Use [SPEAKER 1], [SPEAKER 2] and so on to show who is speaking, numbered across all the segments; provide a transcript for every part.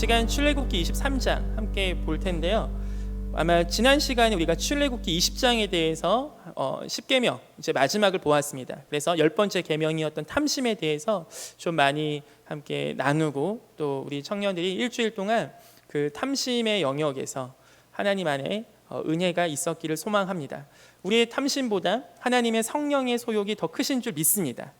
[SPEAKER 1] 시간 출애굽기 23장 함께 볼 텐데요. 아마 지난 시간에 우리가 출애굽기 20장에 대해서 10계명 이제 마지막을 보았습니다. 그래서 10번째 계명이었던 탐심에 대해서 좀 많이 함께 나누고, 또 우리 청년들이 일주일 동안 그 탐심의 영역에서 하나님 안에 은혜가 있었기를 소망합니다. 우리의 탐심보다 하나님의 성령의 소욕이 더 크신 줄 믿습니다.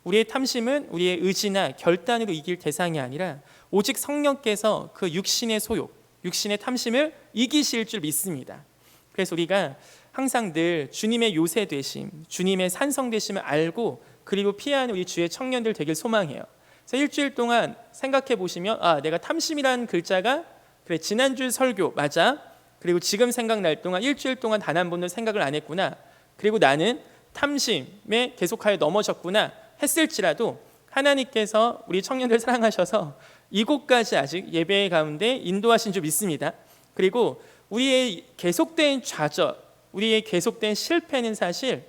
[SPEAKER 1] 우리의 탐심은 우리의 의지나 결단으로 이길 대상이 아니라 오직 성령께서 그 육신의 소욕, 육신의 탐심을 이기실 줄 믿습니다. 그래서 우리가 항상 늘 주님의 요새 되심, 주님의 산성 되심을 알고 그리고 피하는 우리 주의 청년들 되길 소망해요. 그래서 일주일 동안 생각해 보시면, 내가 탐심이라는 글자가 그래 지난주 설교 맞아, 그리고 지금 생각날 동안 일주일 동안 단 한 번도 생각을 안 했구나, 그리고 나는 탐심에 계속하여 넘어졌구나 했을지라도 하나님께서 우리 청년들 사랑하셔서 이곳까지 아직 예배 가운데 인도하신 줄 믿습니다. 그리고 우리의 계속된 좌절, 우리의 계속된 실패는 사실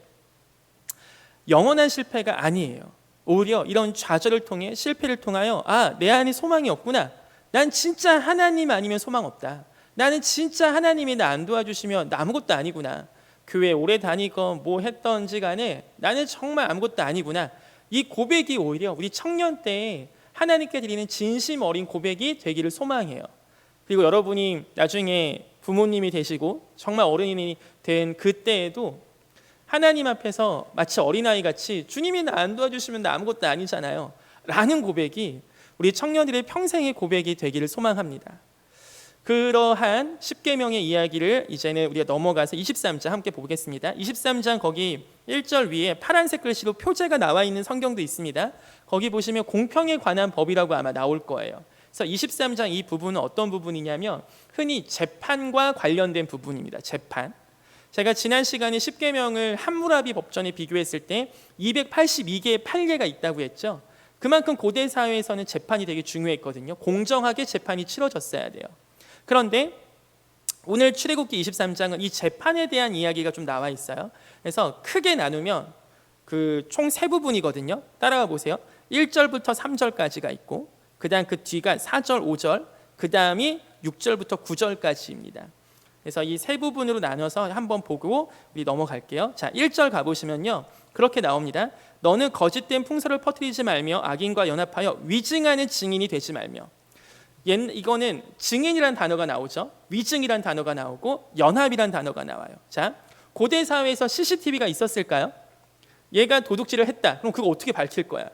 [SPEAKER 1] 영원한 실패가 아니에요. 오히려 이런 좌절을 통해, 실패를 통하여 내 안에 소망이 없구나, 난 진짜 하나님 아니면 소망 없다, 나는 진짜 하나님이 나 안 도와주시면 나 아무것도 아니구나, 교회 오래 다니건 뭐 했던지 간에 나는 정말 아무것도 아니구나, 이 고백이 오히려 우리 청년 때에 하나님께 드리는 진심 어린 고백이 되기를 소망해요. 그리고 여러분이 나중에 부모님이 되시고 정말 어른이 된 그때에도 하나님 앞에서 마치 어린아이 같이 주님이 나 안 도와주시면 나 아무것도 아니잖아요 라는 고백이 우리 청년들의 평생의 고백이 되기를 소망합니다. 그러한 10계명의 이야기를 이제는 우리가 넘어가서 23장 함께 보겠습니다. 23장 거기 1절 위에 파란색 글씨로 표제가 나와 있는 성경도 있습니다. 거기 보시면 공평에 관한 법이라고 아마 나올 거예요. 그래서 23장 이 부분은 어떤 부분이냐면 흔히 재판과 관련된 부분입니다. 재판. 제가 지난 시간에 10계명을 함무라비 법전에 비교했을 때 282개의 판례가 있다고 했죠. 그만큼 고대 사회에서는 재판이 되게 중요했거든요. 공정하게 재판이 치러졌어야 돼요. 그런데 오늘 출애굽기 23장은 이 재판에 대한 이야기가 좀 나와 있어요. 그래서 크게 나누면 그 총 세 부분이거든요. 따라가 보세요. 1절부터 3절까지가 있고, 그다음 그 뒤가 4절, 5절, 그다음이 6절부터 9절까지입니다. 그래서 이 세 부분으로 나눠서 한번 보고 우리 넘어갈게요. 자, 1절 가보시면요, 그렇게 나옵니다. 너는 거짓된 풍설을 퍼뜨리지 말며 악인과 연합하여 위증하는 증인이 되지 말며. 이거는 증인이란 단어가 나오죠. 위증이란 단어가 나오고 연합이란 단어가 나와요. 자, 고대 사회에서 CCTV가 있었을까요? 얘가 도둑질을 했다. 그럼 그거 어떻게 밝힐 거야?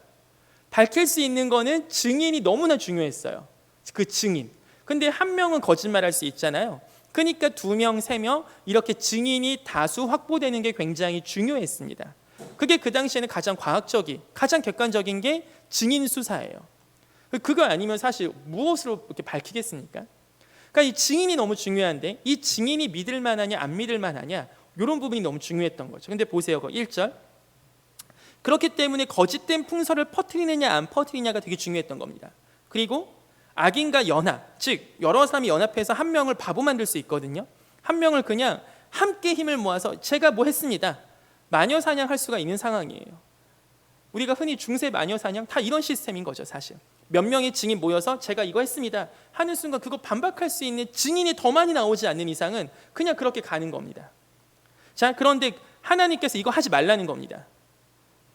[SPEAKER 1] 밝힐 수 있는 거는 증인이 너무나 중요했어요. 그 증인. 근데 한 명은 거짓말할 수 있잖아요. 그러니까 2명, 3명 이렇게 증인이 다수 확보되는 게 굉장히 중요했습니다. 그게 그 당시에는 가장 과학적인, 가장 객관적인 게 증인 수사예요. 그거 아니면 사실 무엇으로 이렇게 밝히겠습니까? 그러니까 이 증인이 너무 중요한데 이 증인이 믿을 만하냐 안 믿을 만하냐, 이런 부분이 너무 중요했던 거죠. 근데 보세요, 1절. 그렇기 때문에 거짓된 풍설을 퍼뜨리느냐 안 퍼뜨리냐가 되게 중요했던 겁니다. 그리고 악인과 연합, 즉 여러 사람이 연합해서 한 명을 바보 만들 수 있거든요. 한 명을 그냥 함께 힘을 모아서 제가 뭐 했습니다, 마녀 사냥할 수가 있는 상황이에요. 우리가 흔히 중세 마녀 사냥 다 이런 시스템인 거죠. 사실 몇 명의 증인 모여서 제가 이거 했습니다 하는 순간 그거 반박할 수 있는 증인이 더 많이 나오지 않는 이상은 그냥 그렇게 가는 겁니다. 자, 그런데 하나님께서 이거 하지 말라는 겁니다.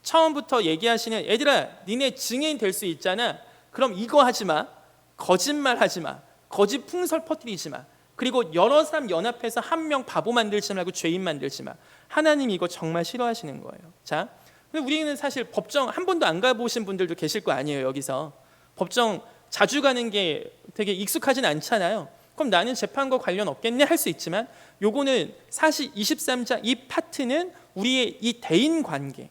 [SPEAKER 1] 처음부터 얘기하시는, 얘들아 니네 증인 될 수 있잖아, 그럼 이거 하지 마, 거짓말 하지 마, 거짓 풍설 퍼뜨리지 마, 그리고 여러 사람 연합해서 한 명 바보 만들지 말고 죄인 만들지 마. 하나님이 이거 정말 싫어하시는 거예요. 자, 근데 우리는 사실 법정 한 번도 안 가보신 분들도 계실 거 아니에요. 여기서 법정 자주 가는 게 되게 익숙하진 않잖아요. 그럼 나는 재판과 관련 없겠네 할 수 있지만, 요거는 사실 23장 이 파트는 우리의 이 대인 관계,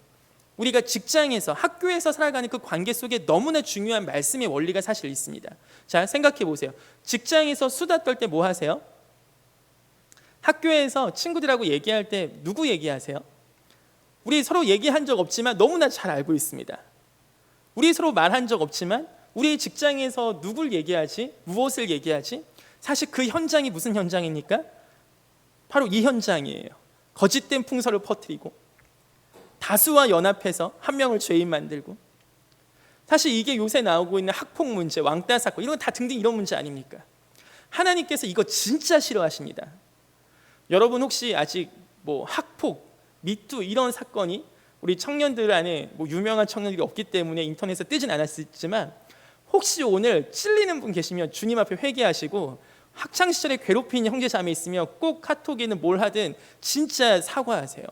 [SPEAKER 1] 우리가 직장에서 학교에서 살아가는 그 관계 속에 너무나 중요한 말씀의 원리가 사실 있습니다. 자, 생각해 보세요. 직장에서 수다 떨 때 뭐 하세요? 학교에서 친구들하고 얘기할 때 누구 얘기하세요? 우리 서로 얘기한 적 없지만 너무나 잘 알고 있습니다. 우리 서로 말한 적 없지만 우리 직장에서 누굴 얘기하지? 무엇을 얘기하지? 사실 그 현장이 무슨 현장입니까? 바로 이 현장이에요. 거짓된 풍설을 퍼뜨리고 다수와 연합해서 한 명을 죄인 만들고, 사실 이게 요새 나오고 있는 학폭 문제, 왕따 사건 이런 거 다 등등 이런 문제 아닙니까? 하나님께서 이거 진짜 싫어하십니다. 여러분 혹시 아직 뭐 학폭, 미투 이런 사건이 우리 청년들 안에 뭐 유명한 청년들이 없기 때문에 인터넷에 뜨진 않았지만 혹시 오늘 찔리는 분 계시면 주님 앞에 회개하시고 학창 시절에 괴롭힌 형제 자매 있으면 꼭 카톡에는 뭘 하든 진짜 사과하세요.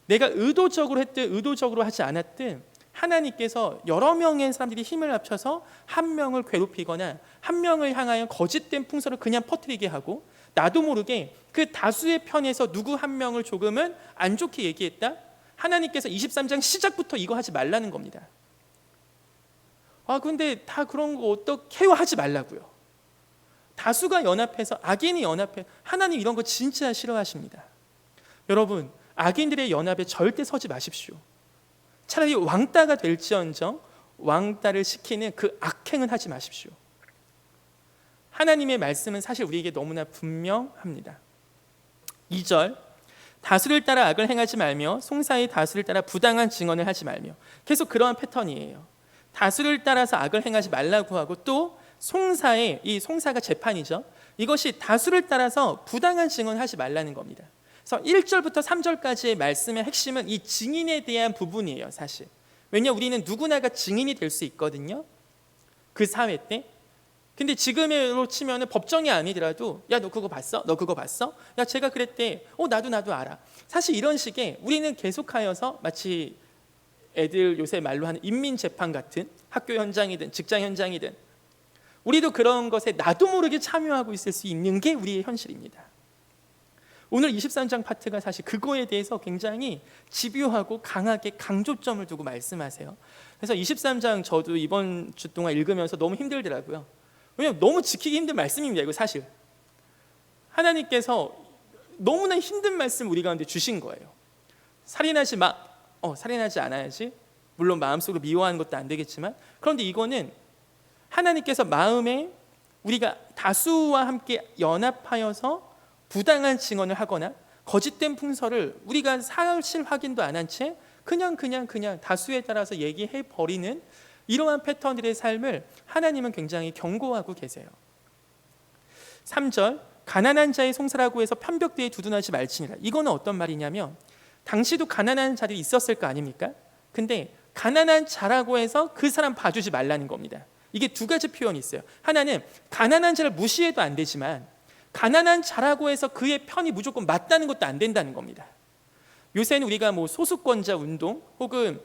[SPEAKER 1] 내가 의도적으로 했든 의도적으로 하지 않았든 하나님께서 여러 명의 사람들이 힘을 합쳐서 한 명을 괴롭히거나 한 명을 향하여 거짓된 풍설을 그냥 퍼뜨리게 하고 나도 모르게 그 다수의 편에서 누구 한 명을 조금은 안 좋게 얘기했다. 하나님께서 23장 시작부터 이거 하지 말라는 겁니다. 근데 다 그런 거 어떻게 해요? 하지 말라고요. 다수가 연합해서 악인이 연합해 하나님 이런 거 진짜 싫어하십니다. 여러분 악인들의 연합에 절대 서지 마십시오. 차라리 왕따가 될지언정 왕따를 시키는 그 악행은 하지 마십시오. 하나님의 말씀은 사실 우리에게 너무나 분명합니다. 2절 다수를 따라 악을 행하지 말며 송사의 다수를 따라 부당한 증언을 하지 말며 계속 그러한 패턴이에요. 다수를 따라서 악을 행하지 말라고 하고 또 송사의 이 송사가 재판이죠. 이것이 다수를 따라서 부당한 증언을 하지 말라는 겁니다. 그래서 1절부터 3절까지의 말씀의 핵심은 이 증인에 대한 부분이에요. 사실 왜냐 우리는 누구나가 증인이 될 수 있거든요. 그 사회 때. 근데 지금으로 치면은 법정이 아니더라도 야 너 그거 봤어? 너 그거 봤어? 야 제가 그랬대. 나도 알아. 사실 이런 식의 우리는 계속하여서 마치 애들 요새 말로 하는 인민재판 같은 학교 현장이든 직장 현장이든 우리도 그런 것에 나도 모르게 참여하고 있을 수 있는 게 우리의 현실입니다. 오늘 23장 파트가 사실 그거에 대해서 굉장히 집요하고 강하게 강조점을 두고 말씀하세요. 그래서 23장 저도 이번 주 동안 읽으면서 너무 힘들더라고요. 왜냐하면 너무 지키기 힘든 말씀입니다. 이거 사실 하나님께서 너무나 힘든 말씀 우리 가운데 주신 거예요. 살인하지 마. 살인하지 않아야지. 물론 마음속으로 미워하는 것도 안 되겠지만 그런데 이거는 하나님께서 마음에 우리가 다수와 함께 연합하여서 부당한 증언을 하거나 거짓된 풍설을 우리가 사실 확인도 안 한 채 그냥 다수에 따라서 얘기해 버리는 이러한 패턴들의 삶을 하나님은 굉장히 경고하고 계세요. 3절 가난한 자의 송사라고 해서 편벽대에 두둔하지 말지니라. 이거는 어떤 말이냐면 당시도 가난한 자들이 있었을 거 아닙니까? 근데 가난한 자라고 해서 그 사람 봐주지 말라는 겁니다. 이게 두 가지 표현이 있어요. 하나는 가난한 자를 무시해도 안 되지만 가난한 자라고 해서 그의 편이 무조건 맞다는 것도 안 된다는 겁니다. 요새는 우리가 뭐 소수권자 운동 혹은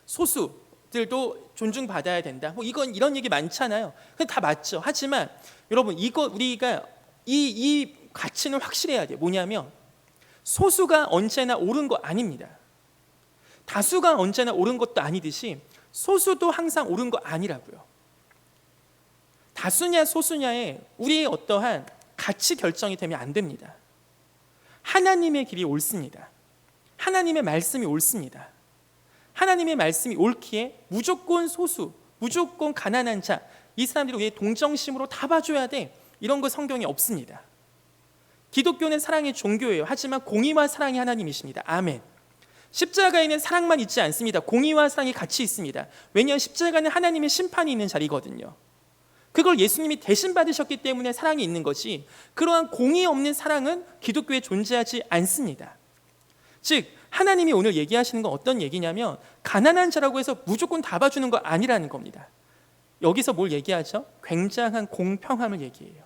[SPEAKER 1] 소수들도 존중받아야 된다. 이런 얘기 많잖아요. 근데 다 맞죠. 하지만 여러분 우리가 이 가치는 확실해야 돼요. 뭐냐면 소수가 언제나 옳은 거 아닙니다. 다수가 언제나 옳은 것도 아니듯이 소수도 항상 옳은 거 아니라고요. 다수냐 소수냐에 우리의 어떠한 가치 결정이 되면 안 됩니다. 하나님의 길이 옳습니다. 하나님의 말씀이 옳습니다. 하나님의 말씀이 옳기에 무조건 소수, 무조건 가난한 자, 이 사람들이 우리의 동정심으로 다 봐줘야 돼. 이런 거 성경에 없습니다. 기독교는 사랑의 종교예요. 하지만 공의와 사랑이 하나님이십니다. 아멘. 십자가에는 사랑만 있지 않습니다. 공의와 사랑이 같이 있습니다. 왜냐하면 십자가는 하나님의 심판이 있는 자리거든요. 그걸 예수님이 대신 받으셨기 때문에 사랑이 있는 것이 그러한 공의 없는 사랑은 기독교에 존재하지 않습니다. 즉 하나님이 오늘 얘기하시는 건 어떤 얘기냐면 가난한 자라고 해서 무조건 다 봐주는 거 아니라는 겁니다. 여기서 뭘 얘기하죠? 굉장한 공평함을 얘기해요.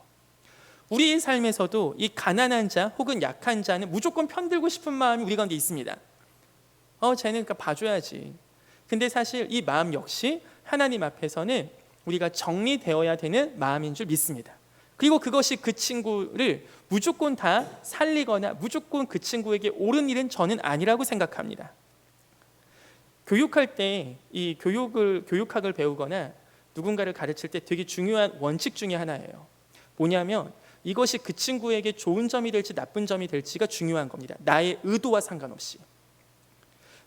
[SPEAKER 1] 우리의 삶에서도 이 가난한 자 혹은 약한 자는 무조건 편들고 싶은 마음이 우리 가운데 있습니다. 쟤는 그러니까 봐줘야지. 근데 사실 이 마음 역시 하나님 앞에서는 우리가 정리되어야 되는 마음인 줄 믿습니다. 그리고 그것이 그 친구를 무조건 다 살리거나 무조건 그 친구에게 옳은 일은 저는 아니라고 생각합니다. 교육할 때 이 교육학을 배우거나 누군가를 가르칠 때 되게 중요한 원칙 중에 하나예요. 뭐냐면 이것이 그 친구에게 좋은 점이 될지 나쁜 점이 될지가 중요한 겁니다. 나의 의도와 상관없이.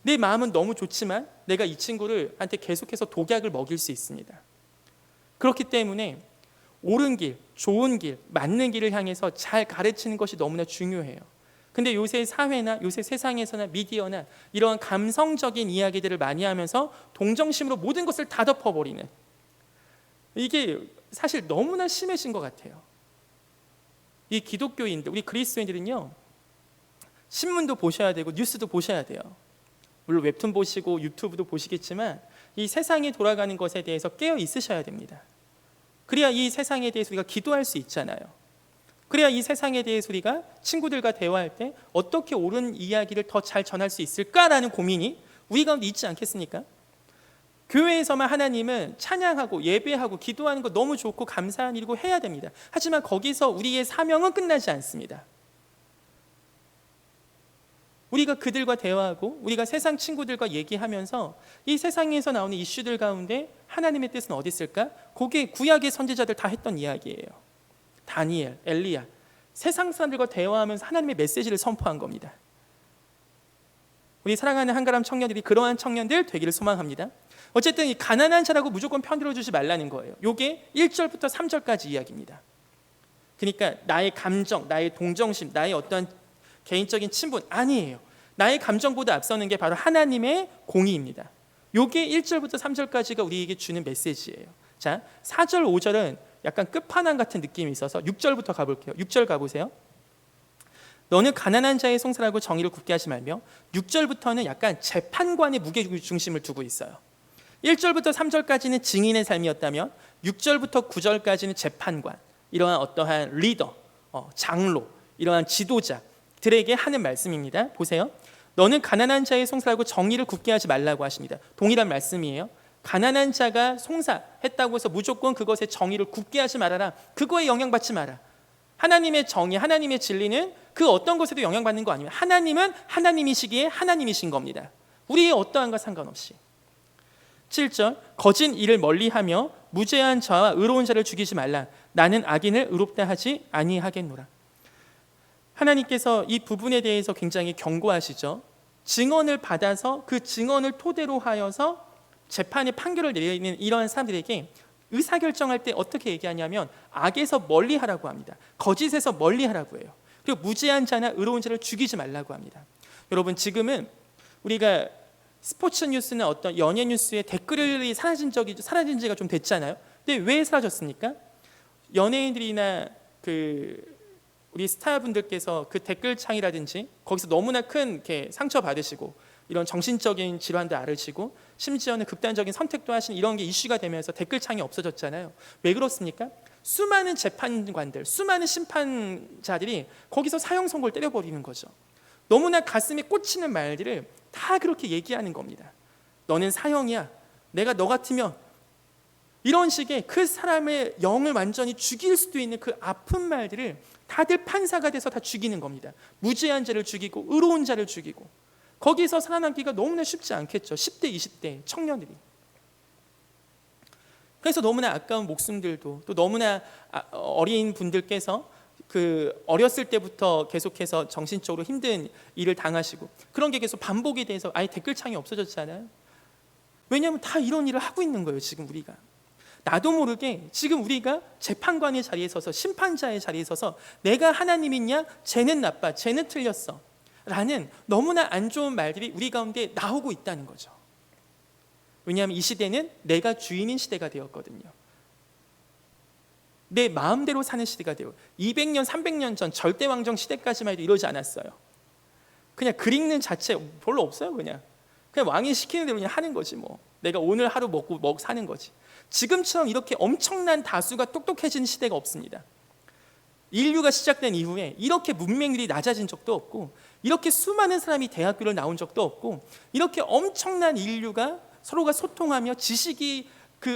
[SPEAKER 1] 내 마음은 너무 좋지만 내가 이 친구한테 계속해서 독약을 먹일 수 있습니다. 그렇기 때문에 옳은 길, 좋은 길, 맞는 길을 향해서 잘 가르치는 것이 너무나 중요해요. 근데 요새 사회나 요새 세상에서나 미디어나 이러한 감성적인 이야기들을 많이 하면서 동정심으로 모든 것을 다 덮어버리는, 이게 사실 너무나 심해진 것 같아요. 이 기독교인들, 우리 그리스도인들은요, 신문도 보셔야 되고 뉴스도 보셔야 돼요. 물론 웹툰 보시고 유튜브도 보시겠지만 이 세상이 돌아가는 것에 대해서 깨어 있으셔야 됩니다. 그래야 이 세상에 대해서 우리가 기도할 수 있잖아요. 그래야 이 세상에 대해서 우리가 친구들과 대화할 때 어떻게 옳은 이야기를 더 잘 전할 수 있을까라는 고민이 우리 가운데 있지 않겠습니까? 교회에서만 하나님은 찬양하고 예배하고 기도하는 거 너무 좋고 감사한 일이고 해야 됩니다. 하지만 거기서 우리의 사명은 끝나지 않습니다. 우리가 그들과 대화하고 우리가 세상 친구들과 얘기하면서 이 세상에서 나오는 이슈들 가운데 하나님의 뜻은 어디 있을까? 그게 구약의 선지자들 다 했던 이야기예요. 다니엘, 엘리야, 세상 사람들과 대화하면서 하나님의 메시지를 선포한 겁니다. 우리 사랑하는 한가람 청년들이 그러한 청년들 되기를 소망합니다. 어쨌든 이 가난한 자라고 무조건 편들어주지 말라는 거예요. 이게 1절부터 3절까지 이야기입니다. 그러니까 나의 감정, 나의 동정심, 나의 어떤 개인적인 친분 아니에요. 나의 감정보다 앞서는 게 바로 하나님의 공의입니다. 이게 1절부터 3절까지가 우리에게 주는 메시지예요. 자, 4절, 5절은 약간 끝판왕 같은 느낌이 있어서 6절부터 가볼게요. 6절 가보세요. 너는 가난한 자의 송사라고 정의를 굳게 하지 말며, 6절부터는 약간 재판관의 무게중심을 두고 있어요. 1절부터 3절까지는 증인의 삶이었다면 6절부터 9절까지는 재판관, 이러한 어떠한 리더, 장로, 이러한 지도자들에게 하는 말씀입니다. 보세요. 너는 가난한 자의 송사라고 정의를 굳게 하지 말라고 하십니다. 동일한 말씀이에요. 가난한 자가 송사했다고 해서 무조건 그것의 정의를 굳게 하지 말아라, 그거에 영향받지 마라. 하나님의 정의, 하나님의 진리는 그 어떤 것에도 영향받는 거 아니에요. 하나님은 하나님이시기에 하나님이신 겁니다. 우리의 어떠한과 상관없이. 7절, 거짓 일을 멀리하며 무죄한 자와 의로운 자를 죽이지 말라. 나는 악인을 의롭다 하지 아니하겠노라. 하나님께서 이 부분에 대해서 굉장히 경고하시죠. 증언을 받아서 그 증언을 토대로 하여서 재판의 판결을 내리는 이러한 사람들에게 의사결정할 때 어떻게 얘기하냐면 악에서 멀리하라고 합니다. 거짓에서 멀리하라고 해요. 그리고 무죄한 자나 의로운 자를 죽이지 말라고 합니다. 여러분, 지금은 우리가 스포츠 뉴스나 어떤 연예 뉴스에 댓글이 사라진 지가 좀 됐잖아요. 근데 왜 사라졌습니까? 연예인들이나 우리 스타분들께서 그 댓글창이라든지 거기서 너무나 큰 이렇게 상처 받으시고 이런 정신적인 질환도 앓으시고 심지어는 극단적인 선택도 하시는 이런 게 이슈가 되면서 댓글창이 없어졌잖아요. 왜 그렇습니까? 수많은 재판관들, 수많은 심판자들이 거기서 사형 선고를 때려버리는 거죠. 너무나 가슴에 꽂히는 말들을 다 그렇게 얘기하는 겁니다. 너는 사형이야, 내가 너 같으면, 이런 식의 그 사람의 영을 완전히 죽일 수도 있는 그 아픈 말들을 다들 판사가 돼서 다 죽이는 겁니다. 무죄한 자를 죽이고 의로운 자를 죽이고. 거기서 살아남기가 너무나 쉽지 않겠죠. 10대, 20대 청년들이. 그래서 너무나 아까운 목숨들도, 또 너무나 어린 분들께서 어렸을 때부터 계속해서 정신적으로 힘든 일을 당하시고 그런 게 계속 반복이 돼서 아예 댓글창이 없어졌잖아요. 왜냐하면 다 이런 일을 하고 있는 거예요. 지금 우리가 나도 모르게 지금 우리가 재판관의 자리에 서서, 심판자의 자리에 서서 내가 하나님이냐, 쟤는 나빠, 쟤는 틀렸어 라는 너무나 안 좋은 말들이 우리 가운데 나오고 있다는 거죠. 왜냐하면 이 시대는 내가 주인인 시대가 되었거든요. 내 마음대로 사는 시대가 되고, 200년, 300년 전 절대왕정 시대까지만 해도 이러지 않았어요. 그냥 글 읽는 자체 별로 없어요. 그냥 왕이 시키는 대로 그냥 하는 거지 뭐. 내가 오늘 하루 먹고 사는 거지. 지금처럼 이렇게 엄청난 다수가 똑똑해진 시대가 없습니다. 인류가 시작된 이후에 이렇게 문맹률이 낮아진 적도 없고, 이렇게 수많은 사람이 대학교를 나온 적도 없고, 이렇게 엄청난 인류가 서로가 소통하며 지식이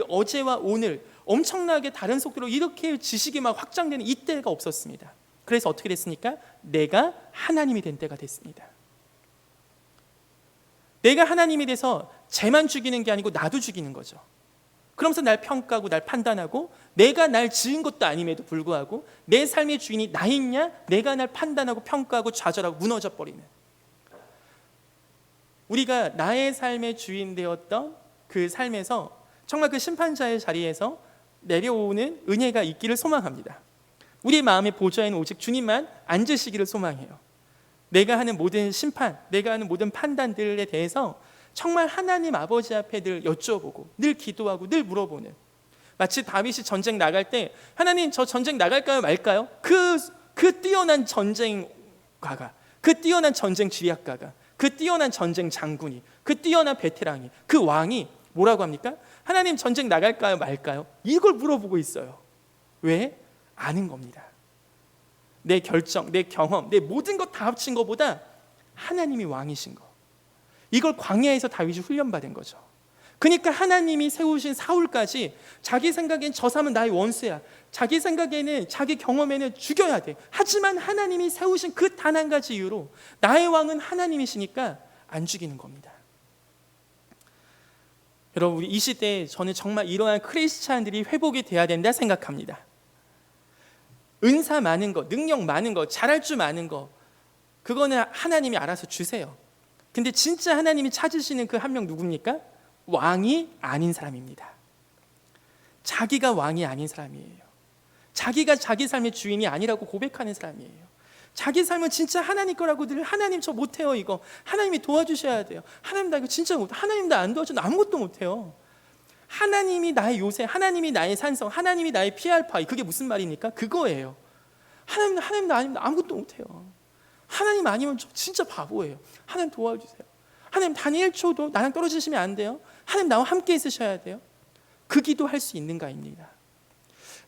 [SPEAKER 1] 어제와 오늘 엄청나게 다른 속도로 이렇게 지식이 막 확장되는 이때가 없었습니다. 그래서 어떻게 됐습니까? 내가 하나님이 된 때가 됐습니다. 내가 하나님이 돼서 쟤만 죽이는 게 아니고 나도 죽이는 거죠. 그러면서 날 평가하고 날 판단하고, 내가 날 지은 것도 아님에도 불구하고 내 삶의 주인이 나있냐, 내가 날 판단하고 평가하고 좌절하고 무너져 버리는, 우리가 나의 삶의 주인 되었던 그 삶에서 정말 그 심판자의 자리에서 내려오는 은혜가 있기를 소망합니다. 우리 마음의 보좌에는 오직 주님만 앉으시기를 소망해요. 내가 하는 모든 심판, 내가 하는 모든 판단들에 대해서 정말 하나님 아버지 앞에 늘 여쭤보고 늘 기도하고 늘 물어보는, 마치 다윗이 전쟁 나갈 때 하나님 저 전쟁 나갈까요 말까요? 그 뛰어난 전쟁가가, 그 뛰어난 전쟁 지휘학가가, 그 뛰어난 전쟁 장군이, 그 뛰어난 베테랑이, 그 왕이 뭐라고 합니까? 하나님 전쟁 나갈까요 말까요? 이걸 물어보고 있어요. 왜? 아는 겁니다. 내 결정, 내 경험, 내 모든 것 다 합친 것보다 하나님이 왕이신 거, 이걸 광야에서 다윗이 훈련받은 거죠. 그러니까 하나님이 세우신 사울까지 자기 생각엔 저 사람은 나의 원수야, 자기 생각에는, 자기 경험에는 죽여야 돼. 하지만 하나님이 세우신 그 단 한 가지 이유로 나의 왕은 하나님이시니까 안 죽이는 겁니다. 여러분, 우리 이 시대에 저는 정말 이러한 크리스찬들이 회복이 돼야 된다 생각합니다. 은사 많은 거, 능력 많은 거, 잘할 줄 많은 거, 그거는 하나님이 알아서 주세요. 근데 진짜 하나님이 찾으시는 그 한 명 누굽니까? 왕이 아닌 사람입니다. 자기가 왕이 아닌 사람이에요. 자기가 자기 삶의 주인이 아니라고 고백하는 사람이에요. 자기 삶은 진짜 하나님 거라고 늘 하나님 저 못해요, 이거 하나님이 도와주셔야 돼요, 하나님 나 이거 진짜 못해, 하나님 나 안 도와주면 아무것도 못해요. 하나님이 나의 요새, 하나님이 나의 산성, 하나님이 나의 피알파, 그게 무슨 말입니까? 그거예요. 하나님 나 아니면 아무것도 못해요. 하나님 아니면 저 진짜 바보예요. 하나님 도와주세요. 하나님 단 1초도 나랑 떨어지시면 안 돼요. 하나님 나와 함께 있으셔야 돼요. 그 기도할 수 있는가입니다.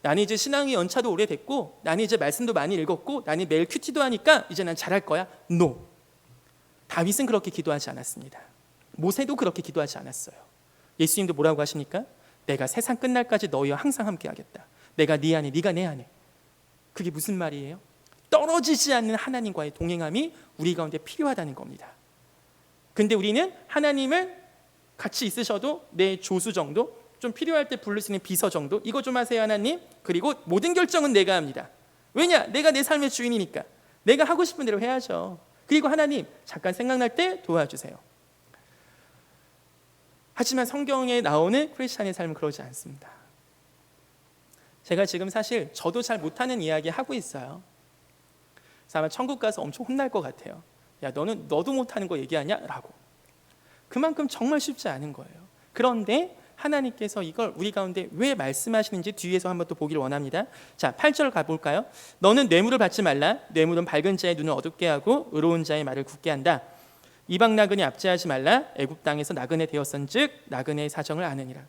[SPEAKER 1] 나는 이제 신앙이 연차도 오래됐고, 나는 이제 말씀도 많이 읽었고, 나는 매일 큐티도 하니까 이제 난 잘할 거야. No. 다윗은 그렇게 기도하지 않았습니다. 모세도 그렇게 기도하지 않았어요. 예수님도 뭐라고 하십니까? 내가 세상 끝날까지 너희와 항상 함께 하겠다. 내가 네 안에, 네가 내 안에. 그게 무슨 말이에요? 떨어지지 않는 하나님과의 동행함이 우리 가운데 필요하다는 겁니다. 근데 우리는 하나님을 같이 있으셔도 내 조수 정도, 좀 필요할 때 부를 수 있는 비서 정도, 이거 좀 하세요 하나님. 그리고 모든 결정은 내가 합니다. 왜냐? 내가 내 삶의 주인이니까 내가 하고 싶은 대로 해야죠. 그리고 하나님 잠깐 생각날 때 도와주세요. 하지만 성경에 나오는 크리스찬의 삶은 그러지 않습니다. 제가 지금 사실 저도 잘 못하는 이야기 하고 있어요. 그래서 아마 천국 가서 엄청 혼날 것 같아요. 야, 너도 못하는 거 얘기하냐? 라고. 그만큼 정말 쉽지 않은 거예요. 그런데 하나님께서 이걸 우리 가운데 왜 말씀하시는지 뒤에서 한번 또 보기를 원합니다. 자, 8절 가볼까요? 너는 뇌물을 받지 말라. 뇌물은 밝은 자의 눈을 어둡게 하고 의로운 자의 말을 굳게 한다. 이방 나그네 압제하지 말라. 애굽 땅에서 나그네 되었은즉 나그네의 사정을 아느니라.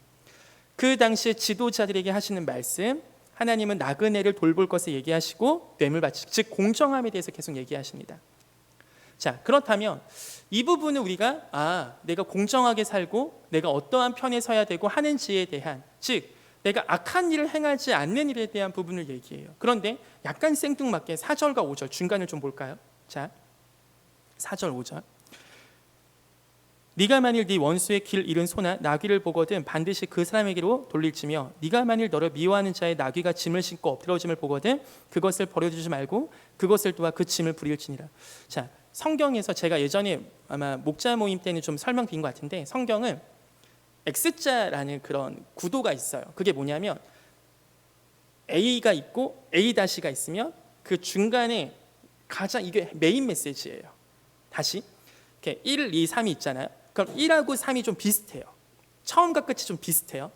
[SPEAKER 1] 그 당시에 지도자들에게 하시는 말씀, 하나님은 나그네를 돌볼 것을 얘기하시고 뇌물 받지, 즉 공정함에 대해서 계속 얘기하십니다. 자, 그렇다면 이 부분은 우리가 내가 공정하게 살고 내가 어떠한 편에 서야 되고 하는지에 대한, 즉 내가 악한 일을 행하지 않는 일에 대한 부분을 얘기해요. 그런데 약간 생뚱맞게 4절과 5절 중간을 좀 볼까요? 자, 4절 5절. 네가 만일 네 원수의 길 잃은 소나 나귀를 보거든 반드시 그 사람에게로 돌릴지며, 네가 만일 너를 미워하는 자의 나귀가 짐을 싣고 엎드러짐을 보거든 그것을 버려두지 말고 그것을 도와 그 짐을 부릴지니라. 자, 성경에서 제가 예전에 아마 목자 모임 때는 좀 설명드린 것 같은데, 성경은 X자라는 그런 구도가 있어요. 그게 뭐냐면 A가 있고 A-가 있으면 그 중간에 가장, 이게 메인 메시지예요. 다시 이렇게 1, 2, 3이 있잖아요. 그럼 1하고 3이 좀 비슷해요. 처음과 끝이 좀 비슷해요.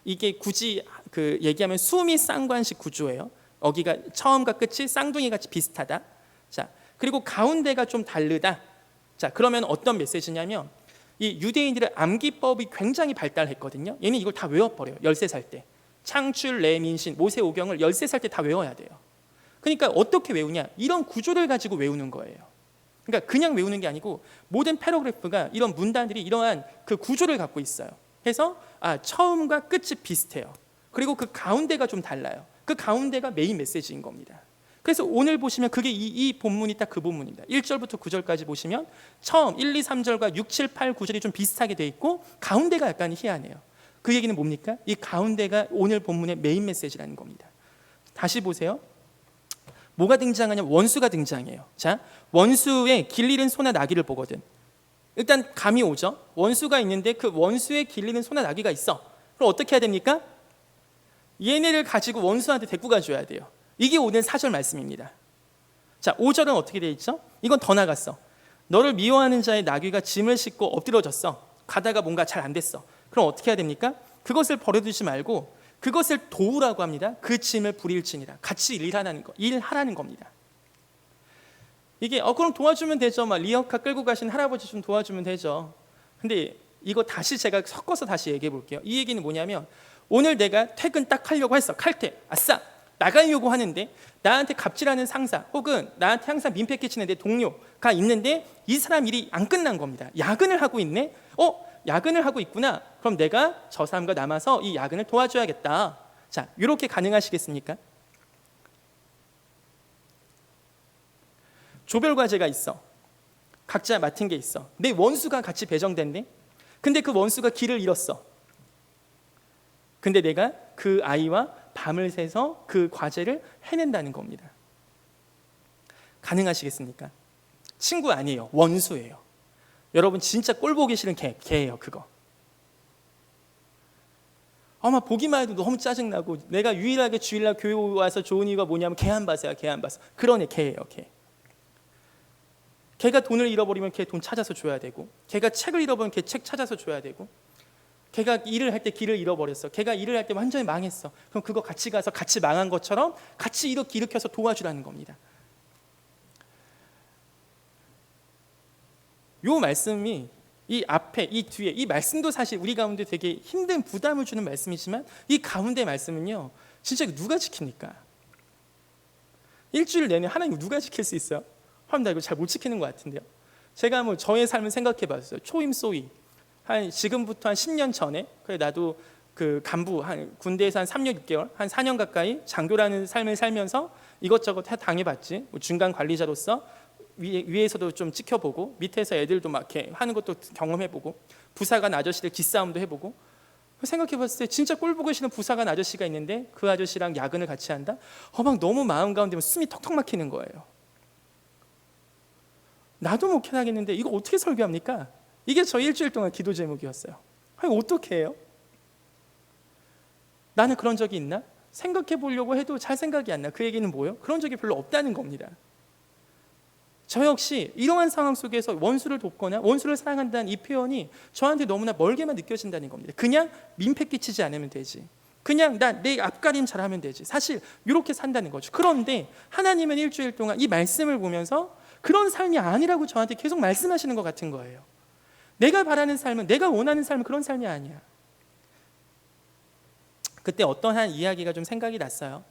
[SPEAKER 1] 이게 굳이 그 얘기하면 수미 쌍관식 구조예요. 여기가 처음과 끝이 쌍둥이 같이 비슷하다. 자, 그리고 가운데가 좀 다르다. 자, 그러면 어떤 메시지냐면 이 유대인들의 암기법이 굉장히 발달했거든요. 얘는 이걸 다 외워버려요. 13살 때. 창출, 내, 민신, 모세 오경을 13살 때 다 외워야 돼요. 그러니까 어떻게 외우냐? 이런 구조를 가지고 외우는 거예요. 그러니까 그냥 외우는 게 아니고 모든 패러그래프가, 이런 문단들이 이러한 그 구조를 갖고 있어요. 그래서 처음과 끝이 비슷해요. 그리고 그 가운데가 좀 달라요. 그 가운데가 메인 메시지인 겁니다. 그래서 오늘 보시면 그게 이 본문이 딱 그 본문입니다. 1절부터 9절까지 보시면 처음 1, 2, 3절과 6, 7, 8, 9절이 좀 비슷하게 돼 있고 가운데가 약간 희한해요. 그 얘기는 뭡니까? 이 가운데가 오늘 본문의 메인 메시지라는 겁니다. 다시 보세요. 뭐가 등장하냐? 원수가 등장해요. 자, 원수의 길 잃은 소나 나귀를 보거든. 일단 감이 오죠. 원수가 있는데 그 원수의 길 잃은 소나 나귀가 있어. 그럼 어떻게 해야 됩니까? 얘네를 가지고 원수한테 데리고 가줘야 돼요. 이게 오늘 4절 말씀입니다. 자, 5절은 어떻게 돼 있죠? 이건 더 나갔어. 너를 미워하는 자의 나귀가 짐을 싣고 엎드러졌어. 가다가 뭔가 잘 안 됐어. 그럼 어떻게 해야 됩니까? 그것을 버려두지 말고 그것을 도우라고 합니다. 그 짐을 부릴지니라. 같이 일하라는 겁니다. 이게 그럼 도와주면 되죠. 막 리어카 끌고 가신 할아버지 좀 도와주면 되죠. 근데 이거 다시 제가 섞어서 다시 얘기해 볼게요. 이 얘기는 뭐냐면 오늘 내가 퇴근 딱 하려고 했어. 칼퇴. 아싸. 나가려고 하는데 나한테 갑질하는 상사 혹은 나한테 항상 민폐 끼치는 내 동료가 있는데 이 사람 일이 안 끝난 겁니다. 야근을 하고 있네. 야근을 하고 있구나. 그럼 내가 저 사람과 남아서 이 야근을 도와줘야겠다. 자, 이렇게 가능하시겠습니까? 조별 과제가 있어. 각자 맡은 게 있어. 내 원수가 같이 배정됐네. 근데 그 원수가 길을 잃었어. 근데 내가 그 아이와 밤을 새서 그 과제를 해낸다는 겁니다. 가능하시겠습니까? 친구 아니에요. 원수예요. 여러분 진짜 꼴 보기 싫은 개예요. 그거. 막 보기만 해도 너무 짜증나고 내가 유일하게 주일날 교회 와서 좋은 이유가 뭐냐면 개 안 봐서야. 개 안 봐서. 그런 애 개예요. 개. 걔가 돈을 잃어버리면 걔 돈 찾아서 줘야 되고 걔가 책을 잃어버리면 걔 책 찾아서 줘야 되고 걔가 일을 할 때 길을 잃어버렸어. 걔가 일을 할 때 완전히 망했어. 그럼 그거 같이 가서 같이 망한 것처럼 같이 이렇게 일으켜서 도와주라는 겁니다. 요 말씀이 이 앞에 이 뒤에 이 말씀도 사실 우리 가운데 되게 힘든 부담을 주는 말씀이지만 이 가운데 말씀은요 진짜 누가 지킵니까? 일주일 내내 하나님 누가 지킬 수 있어요? 하나님 나 이거 잘 못 지키는 것 같은데요. 제가 저의 삶을 생각해 봤어요. 초임 소위 지금부터 한 10년 전에 그래 나도 그 간부 군대에서 한 3년 6개월 한 4년 가까이 장교라는 삶을 살면서 이것저것 당해봤지. 중간 관리자로서 위에서도 좀 지켜보고 밑에서 애들도 막 이렇게 하는 것도 경험해보고 부사관 아저씨들 기싸움도 해보고 생각해봤을 때 진짜 꼴 보기 싫은 부사관 아저씨가 있는데 그 아저씨랑 야근을 같이 한다? 막 너무 마음 가운데 숨이 턱턱 막히는 거예요. 나도 목회하겠는데 이거 어떻게 설교합니까? 이게 저 일주일 동안 기도 제목이었어요. 아니 어떻게 해요? 나는 그런 적이 있나? 생각해 보려고 해도 잘 생각이 안 나. 그 얘기는 뭐예요? 그런 적이 별로 없다는 겁니다. 저 역시 이러한 상황 속에서 원수를 돕거나 원수를 사랑한다는 이 표현이 저한테 너무나 멀게만 느껴진다는 겁니다. 그냥 민폐 끼치지 않으면 되지. 그냥 내 앞가림 잘하면 되지. 사실 이렇게 산다는 거죠. 그런데 하나님은 일주일 동안 이 말씀을 보면서 그런 삶이 아니라고 저한테 계속 말씀하시는 것 같은 거예요. 내가 바라는 삶은 내가 원하는 삶은 그런 삶이 아니야. 그때 어떤 한 이야기가 좀 생각이 났어요.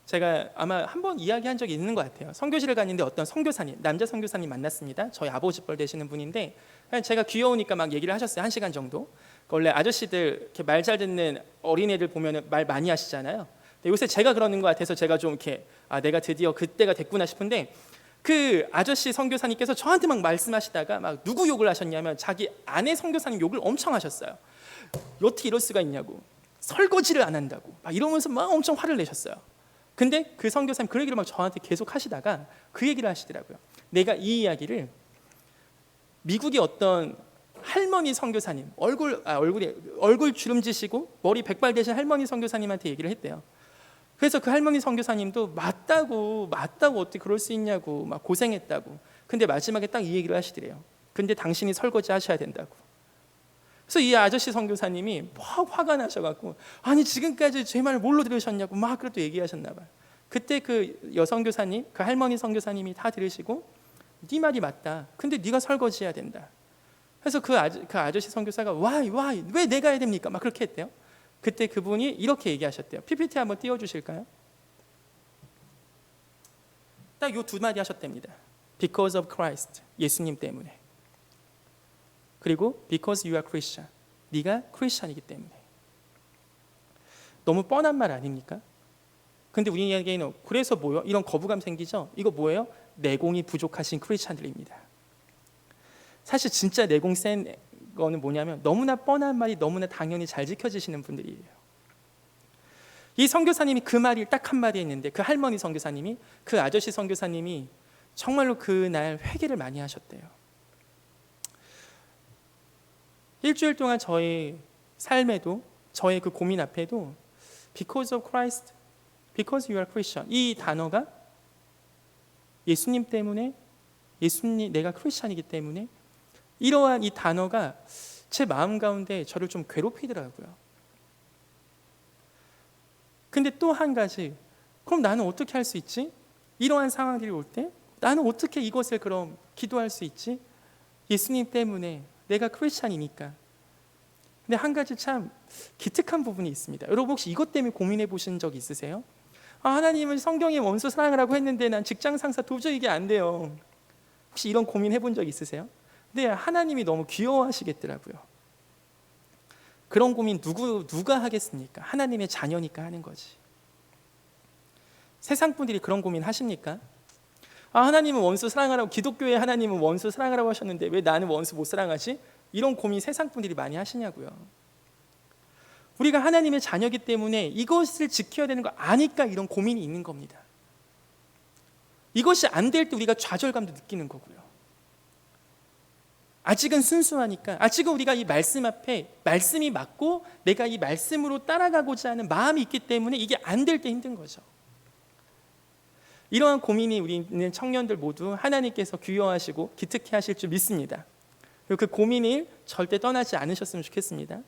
[SPEAKER 1] 제가 아마 한번 이야기한 적이 있는 것 같아요. 선교실을 갔는데 어떤 선교사님, 남자 선교사님 만났습니다. 저희 아버지 뻘 되시는 분인데 제가 귀여우니까 막 얘기를 하셨어요. 1시간 정도. 원래 아저씨들 이렇게 말 잘 듣는 어린애들 보면 말 많이 하시잖아요. 근데 요새 제가 그러는 것 같아서 제가 좀 이렇게 내가 드디어 그때가 됐구나 싶은데 그 아저씨 선교사님께서 저한테 막 말씀하시다가 막 누구 욕을 하셨냐면 자기 아내 선교사님 욕을 엄청 하셨어요. 어떻게 이럴 수가 있냐고, 설거지를 안 한다고 막 이러면서 막 엄청 화를 내셨어요. 근데 그 선교사님 그 얘기를 막 저한테 계속 하시다가 그 얘기를 하시더라고요. 내가 이 이야기를 미국의 어떤 할머니 선교사님 얼굴 주름지시고 머리 백발 되신 할머니 선교사님한테 얘기를 했대요. 그래서 그 할머니 선교사님도 맞다고 어떻게 그럴 수 있냐고 막 고생했다고. 근데 마지막에 딱 이 얘기를 하시더래요. 근데 당신이 설거지 하셔야 된다고. 그래서 이 아저씨 선교사님이 막 화가 나셔갖고 아니 지금까지 제 말을 뭘로 들으셨냐고 막 그렇게 얘기하셨나 봐요. 그때 그 여선교사님, 그 할머니 선교사님이 다 들으시고 네 말이 맞다. 근데 네가 설거지해야 된다. 그래서 그 아저씨 선교사가 왜 내가 해야 됩니까? 막 그렇게 했대요. 그때 그분이 이렇게 얘기하셨대요. PPT 한번 띄워주실까요? 딱 요 두 마디 하셨답니다. Because of Christ, 예수님 때문에. 그리고 because you are Christian, 네가 크리스찬이기 때문에. 너무 뻔한 말 아닙니까? 근데 우리에게는 그래서 뭐요? 이런 거부감 생기죠? 이거 뭐예요? 내공이 부족하신 크리스찬들입니다. 사실 진짜 내공 센 거는 뭐냐면 너무나 뻔한 말이 너무나 당연히 잘 지켜지시는 분들이에요. 이 선교사님이 그 말이 딱 한마디 했는데 그 할머니 선교사님이 그 아저씨 선교사님이 정말로 그날 회개를 많이 하셨대요. 일주일 동안 저의 삶에도 저의 그 고민 앞에도 Because of Christ, Because you are Christian 이 단어가 예수님 때문에, 예수님, 내가 크리스찬이기 때문에, 이러한 이 단어가 제 마음 가운데 저를 좀 괴롭히더라고요. 근데 또 한 가지, 그럼 나는 어떻게 할 수 있지? 이러한 상황들이 올 때 나는 어떻게 이것을 그럼 기도할 수 있지? 예수님 때문에, 내가 크리스찬이니까. 근데 한 가지 참 기특한 부분이 있습니다. 여러분 혹시 이것 때문에 고민해 보신 적 있으세요? 하나님은 성경에 원수 사랑하라고 했는데 난 직장 상사 도저히 이게 안 돼요. 혹시 이런 고민 해본 적 있으세요? 근데 하나님이 너무 귀여워하시겠더라고요. 그런 고민 누가 하겠습니까? 하나님의 자녀니까 하는 거지. 세상 분들이 그런 고민 하십니까? 하나님은 원수 사랑하라고, 기독교의 하나님은 원수 사랑하라고 하셨는데 왜 나는 원수 못 사랑하지? 이런 고민 세상 분들이 많이 하시냐고요. 우리가 하나님의 자녀이기 때문에 이것을 지켜야 되는 거 아니까 이런 고민이 있는 겁니다. 이것이 안 될 때 우리가 좌절감도 느끼는 거고요. 아직은 순수하니까, 아직은 우리가 이 말씀 앞에 말씀이 맞고 내가 이 말씀으로 따라가고자 하는 마음이 있기 때문에 이게 안 될 때 힘든 거죠. 이러한 고민이 우리 있는 청년들 모두 하나님께서 귀여워하시고 기특해 하실 줄 믿습니다. 그리고 그 고민을 절대 떠나지 않으셨으면 좋겠습니다.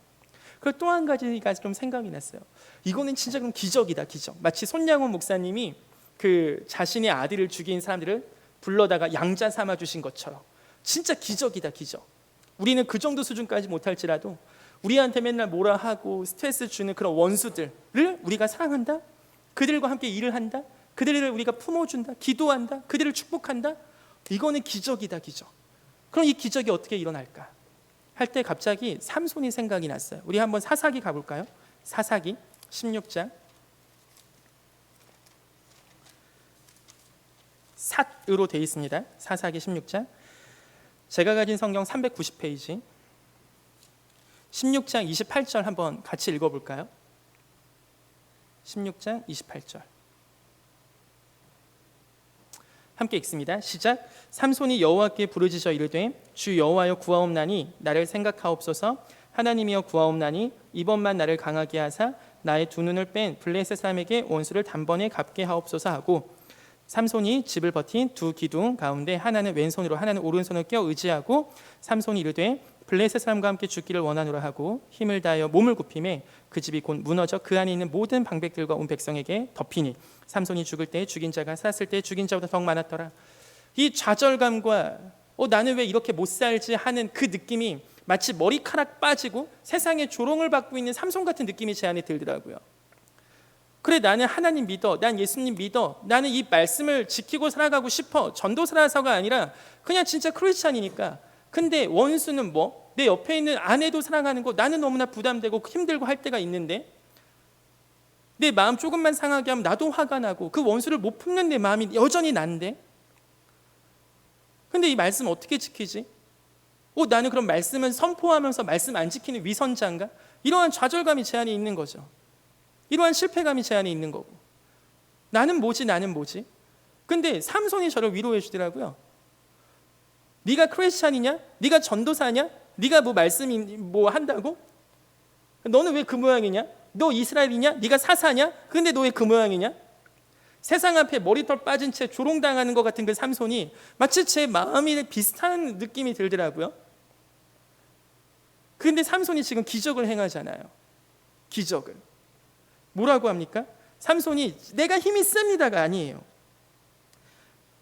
[SPEAKER 1] 그리고 또 한 가지가 좀 생각이 났어요. 이거는 진짜 그럼 기적이다, 기적. 마치 손양원 목사님이 그 자신의 아들을 죽인 사람들을 불러다가 양자 삼아 주신 것처럼 진짜 기적이다, 기적. 우리는 그 정도 수준까지 못할지라도 우리한테 맨날 뭐라 하고 스트레스 주는 그런 원수들을 우리가 사랑한다, 그들과 함께 일을 한다, 그들을 우리가 품어준다, 기도한다, 그들을 축복한다. 이거는 기적이다, 기적. 그럼 이 기적이 어떻게 일어날까? 할 때 갑자기 삼손이 생각이 났어요. 우리 한번 사사기 가볼까요? 사사기 16장. 삿으로 되어 있습니다. 사사기 16장. 제가 가진 성경 390페이지 16장 28절 한번 같이 읽어볼까요? 16장 28절 함께 읽습니다. 시작. 삼손이 여호와께 부르짖어 이르되 주 여호와여 구하옵나니 나를 생각하옵소서. 하나님이여 구하옵나니 이번만 나를 강하게 하사 나의 두 눈을 뺀 블레셋 사람에게 원수를 단번에 갚게 하옵소서 하고, 삼손이 집을 버틴 두 기둥 가운데 하나는 왼손으로 하나는 오른손을 껴 의지하고, 삼손이 이르되 블레셋 사람과 함께 죽기를 원하노라 하고 힘을 다하여 몸을 굽히매 그 집이 곧 무너져 그 안에 있는 모든 방백들과 온 백성에게 덮이니 삼손이 죽을 때 죽인 자가 살았을 때 죽인 자보다 더 많았더라. 이 좌절감과 나는 왜 이렇게 못 살지 하는 그 느낌이 마치 머리카락 빠지고 세상에 조롱을 받고 있는 삼손 같은 느낌이 제 안에 들더라고요. 그래, 나는 하나님 믿어, 난 예수님 믿어, 나는 이 말씀을 지키고 살아가고 싶어, 전도사라서가 아니라 그냥 진짜 크리스찬이니까. 근데 원수는 뭐? 내 옆에 있는 아내도 사랑하는 거 나는 너무나 부담되고 힘들고 할 때가 있는데, 내 마음 조금만 상하게 하면 나도 화가 나고 그 원수를 못 품는 내 마음이 여전히 난데, 근데 이 말씀 어떻게 지키지? 나는 그럼 말씀은 선포하면서 말씀 안 지키는 위선자인가? 이러한 좌절감이 제 안에 있는 거죠. 이러한 실패감이 제 안에 있는 거고, 나는 뭐지? 근데 삼손이 저를 위로해 주더라고요. 네가 크리스찬이냐? 네가 전도사냐? 네가 뭐 말씀이 뭐 한다고? 너는 왜 그 모양이냐? 너 이스라엘이냐? 네가 사사냐? 근데 너 왜 그 모양이냐? 세상 앞에 머리털 빠진 채 조롱당하는 것 같은 그 삼손이 마치 제 마음이 비슷한 느낌이 들더라고요. 그런데 삼손이 지금 기적을 행하잖아요. 기적을. 뭐라고 합니까? 삼손이 내가 힘이 셉니다가 아니에요.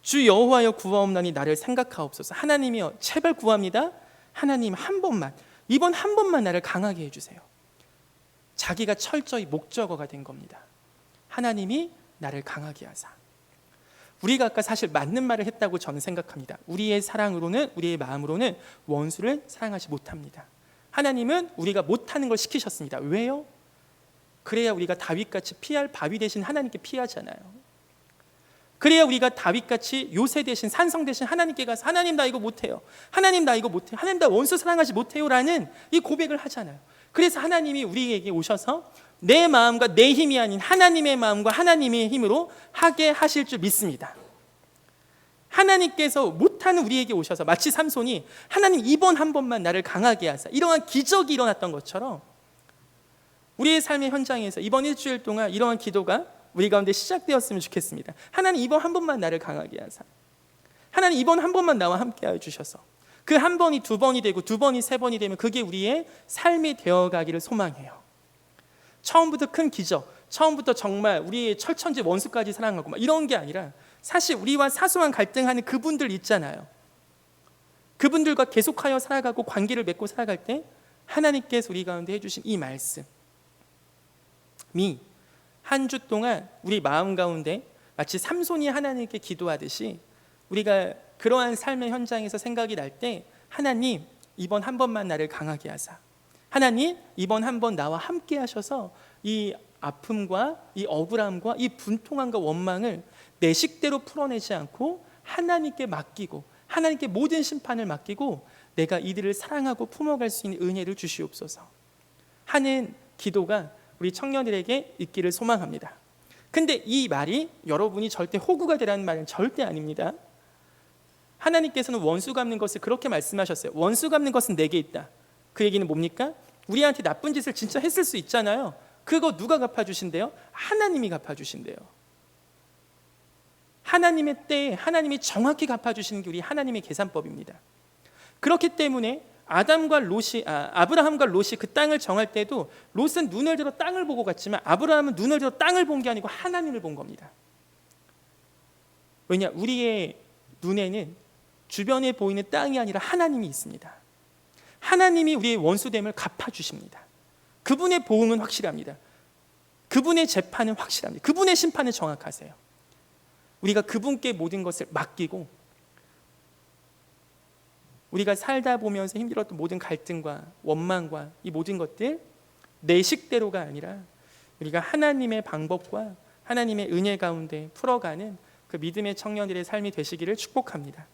[SPEAKER 1] 주 여호와여 구하옵나니 나를 생각하옵소서. 하나님이여 제발 구합니다. 하나님 한 번만, 이번 한 번만 나를 강하게 해주세요. 자기가 철저히 목적어가 된 겁니다. 하나님이 나를 강하게 하사. 우리가 아까 사실 맞는 말을 했다고 저는 생각합니다. 우리의 사랑으로는, 우리의 마음으로는 원수를 사랑하지 못합니다. 하나님은 우리가 못하는 걸 시키셨습니다. 왜요? 그래야 우리가 다윗같이 피할 바위 대신 하나님께 피하잖아요. 그래야 우리가 다윗같이 요새 대신 산성 대신 하나님께 가서 하나님 나 이거 못해요, 하나님 나 이거 못해요, 하나님 나 원수 사랑하지 못해요 라는 이 고백을 하잖아요. 그래서 하나님이 우리에게 오셔서 내 마음과 내 힘이 아닌 하나님의 마음과 하나님의 힘으로 하게 하실 줄 믿습니다. 하나님께서 못하는 우리에게 오셔서 마치 삼손이 하나님 이번 한 번만 나를 강하게 하사, 이러한 기적이 일어났던 것처럼 우리의 삶의 현장에서 이번 일주일 동안 이러한 기도가 우리 가운데 시작되었으면 좋겠습니다. 하나님 이번 한 번만 나를 강하게 하사. 하나님 이번 한 번만 나와 함께하여 주셔서 그 한 번이 두 번이 되고 두 번이 세 번이 되면 그게 우리의 삶이 되어가기를 소망해요. 처음부터 큰 기적, 처음부터 정말 우리의 철천지 원수까지 사랑하고 막 이런 게 아니라 사실 우리와 사소한 갈등하는 그분들 있잖아요. 그분들과 계속하여 살아가고 관계를 맺고 살아갈 때 하나님께서 우리 가운데 해주신 이 말씀이 한 주 동안 우리 마음 가운데 마치 삼손이 하나님께 기도하듯이 우리가 그러한 삶의 현장에서 생각이 날 때 하나님 이번 한 번만 나를 강하게 하사, 하나님 이번 한 번 나와 함께 하셔서 이 아픔과 이 억울함과 이 분통함과 원망을 내 식대로 풀어내지 않고 하나님께 맡기고 하나님께 모든 심판을 맡기고 내가 이들을 사랑하고 품어갈 수 있는 은혜를 주시옵소서 하는 기도가 우리 청년들에게 있기를 소망합니다. 근데 이 말이 여러분이 절대 호구가 되라는 말은 절대 아닙니다. 하나님께서는 원수 갚는 것을 그렇게 말씀하셨어요. 원수 갚는 것은 내게 있다. 그 얘기는 뭡니까? 우리한테 나쁜 짓을 진짜 했을 수 있잖아요. 그거 누가 갚아주신대요? 하나님이 갚아주신대요. 하나님의 때에 하나님이 정확히 갚아주시는 게 우리 하나님의 계산법입니다. 그렇기 때문에 아브라함과 롯이 그 땅을 정할 때도 롯은 눈을 들어 땅을 보고 갔지만 아브라함은 눈을 들어 땅을 본 게 아니고 하나님을 본 겁니다. 왜냐? 우리의 눈에는 주변에 보이는 땅이 아니라 하나님이 있습니다. 하나님이 우리의 원수됨을 갚아주십니다. 그분의 보응은 확실합니다. 그분의 재판은 확실합니다. 그분의 심판은 정확하세요. 우리가 그분께 모든 것을 맡기고 우리가 살다 보면서 힘들었던 모든 갈등과 원망과 이 모든 것들 내 식대로가 아니라 우리가 하나님의 방법과 하나님의 은혜 가운데 풀어가는 그 믿음의 청년들의 삶이 되시기를 축복합니다.